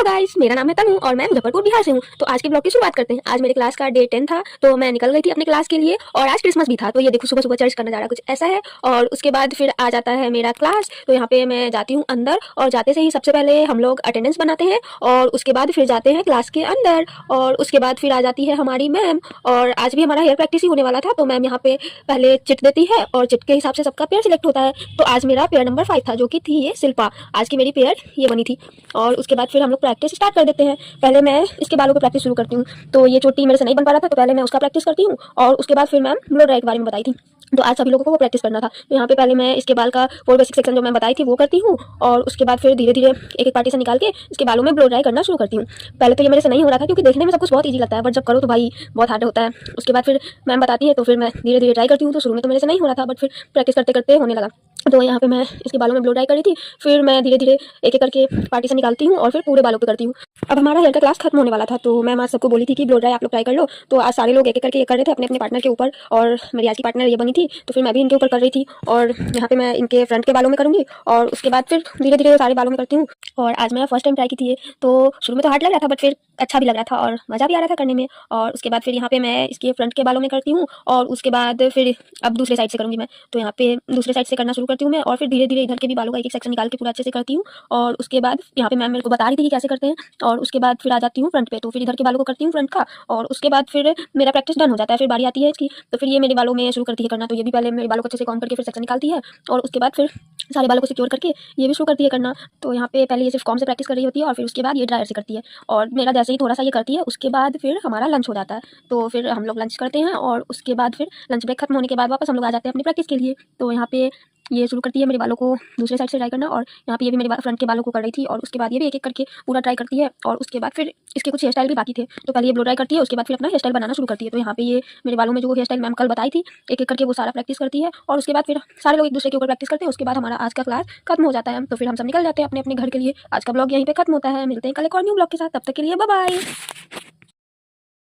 Guys, मेरा नाम है तनु और मैं मुजफ्फरपुर बिहार से हूँ। तो आज के ब्लॉग की शुरुआत करते हैं। आज मेरे क्लास का डे 10 था, तो मैं निकल गई थी अपने क्लास के लिए और आज क्रिसमस भी था। तो ये देखो सुबह सुबह चर्च का नज़ारा कुछ ऐसा है। और उसके बाद फिर आ जाता है मेरा क्लास। तो यहाँ पे मैं जाती हूँ अंदर और जाते से ही सबसे पहले हम लोग अटेंडेंस बनाते हैं और उसके बाद फिर जाते हैं क्लास के अंदर। और उसके बाद फिर आ जाती है हमारी मैम। और आज भी हमारा हेयर प्रैक्टिस ही होने वाला था, तो मैम यहाँ पे पहले चिट देती है और चिट के हिसाब से सबका पेयर सिलेक्ट होता है। तो आज मेरा पेयर नंबर 5 था, जो कि थी ये शिल्पा। आज की मेरी पेयर ये बनी थी। और उसके बाद फिर हम लोग प्रैक्टिस स्टार्ट कर देते हैं। पहले मैं इसके बालों पे प्रैक्टिस शुरू करती हूँ। तो ये चोटी मेरे से नहीं बन पा रहा था, तो पहले मैं उसका प्रैक्टिस करती हूँ और उसके बाद फिर मैम ब्लो ड्राई के बारे में बताई थी। तो आज सभी लोगों को वो प्रैक्टिस करना था। तो यहाँ पे पहले मैं इसके बाल का 4 बेसिक सेक्शन जो मैं बताई थी वो करती हूँ और उसके बाद फिर धीरे धीरे एक एक पार्टीशन निकाल के इसके बालों में ब्लो ड्राई करना शुरू करती हूँ। पहले तो ये मेरे से नहीं हो रहा था, क्योंकि देखने में सब कुछ बहुत ईजी लगता है, बट जब करो तो भाई बहुत हार्ड होता है। उसके बाद फिर मैम बताती है, तो फिर मैं धीरे धीरे ट्राई करती हूँ। तो शुरू में तो मेरे से नहीं हो रहा था, बट फिर प्रैक्टिस करते करते होने लगा। तो यहाँ पे मैं इसके बालों में ब्लो ड्राई कर रही थी। फिर मैं धीरे धीरे एक एक करके पार्टीशन निकालती हूँ और फिर पूरे बालों पे करती हूँ। अब हमारा हेयर का क्लास खत्म होने वाला था, तो मैम आज सबको बोली थी कि ब्लो ड्राई आप लोग ट्राई कर लो। तो आज सारे लोग एक एक करके ये कर रहे थे अपने अपने पार्टनर के ऊपर, और मेरी आज की पार्टनर ये बनी थी, तो फिर मैं भी इनके ऊपर कर रही थी। और यहाँ पे मैं इनके फ्रंट के बालों में करूँगी और उसके बाद फिर धीरे धीरे सारे बालों में करती हूँ। और आज मैं फर्स्ट टाइम ट्राई की थी ये, तो शुरू में तो हार्ड लग रहा था, बट फिर अच्छा भी लग रहा था और मज़ा भी आ रहा था करने में। और उसके बाद फिर यहाँ पे मैं इसके फ्रंट के बालों में करती हूँ और उसके बाद फिर अब दूसरे साइड से करूँगी मैं। तो यहाँ पे दूसरे साइड से करना शुरू करती हूँ मैं, और फिर धीरे धीरे इधर के भी बालों का एक एक सेक्शन निकाल के पूरा अच्छे से करती हूँ। और उसके बाद यहाँ पे मैम मेरे को बता रही थी कि कैसे करते हैं। और उसके बाद फिर आ जाती हूँ फ्रंट पे, तो फिर इधर के बालों को करती हूँ फ्रंट का। और उसके बाद फिर मेरा प्रैक्टिस डन हो जाता है। फिर बारी आती है इसकी, तो फिर ये मेरे बालों में शुरू करती है करना। तो ये भी पहले मेरे बालों को अच्छे से कॉम्ब करके फिर सेक्शन निकालती है और उसके बाद फिर सारे बालों को सिक्योर करके ये भी शुरू करती है करना। तो यहाँ पे पहले ये सिर्फ कॉम्ब से प्रैक्टिस कर रही होती है और फिर उसके बाद ये ड्रायर से करती है। और मेरा जैसे ही थोड़ा सा ये करती है, उसके बाद फिर हमारा लंच हो जाता है। तो फिर हम लोग लंच करते हैं और उसके बाद फिर लंच ब्रेक खत्म होने के बाद वापस हम लोग आ जाते हैं अपनी प्रैक्टिस के लिए। तो यहाँ पे ये शुरू करती है मेरे बालों को दूसरे साइड से ट्राई करना, और यहाँ पे ये भी मेरे फ्रंट के बालों को कर रही थी। और उसके बाद ये भी एक एक करके पूरा ट्राई करती है। और उसके बाद फिर इसके कुछ हेयर स्टाइल भी बाकी थे, तो पहले ये ब्लो ड्राई करती है, उसके बाद फिर अपना हेयर स्टाइल बनाना शुरू करती है। तो यहाँ पे ये मेरे बालों में जो हेयर स्टाइल मैम कल बताई थी, एक एक करके वो सारा प्रैक्टिस करती है। और उसके बाद फिर सारे लोग एक दूसरे के ऊपर प्रैक्टिस करते हैं। उसके बाद हमारा आज का क्लास खत्म हो जाता है, तो फिर हम सब निकल जाते हैं अपने अपने घर के लिए। आज का ब्लॉग यहीं पे खत्म होता है। मिलते हैं कल एक और न्यू ब्लॉग के साथ, तब तक के लिए बाय बाय।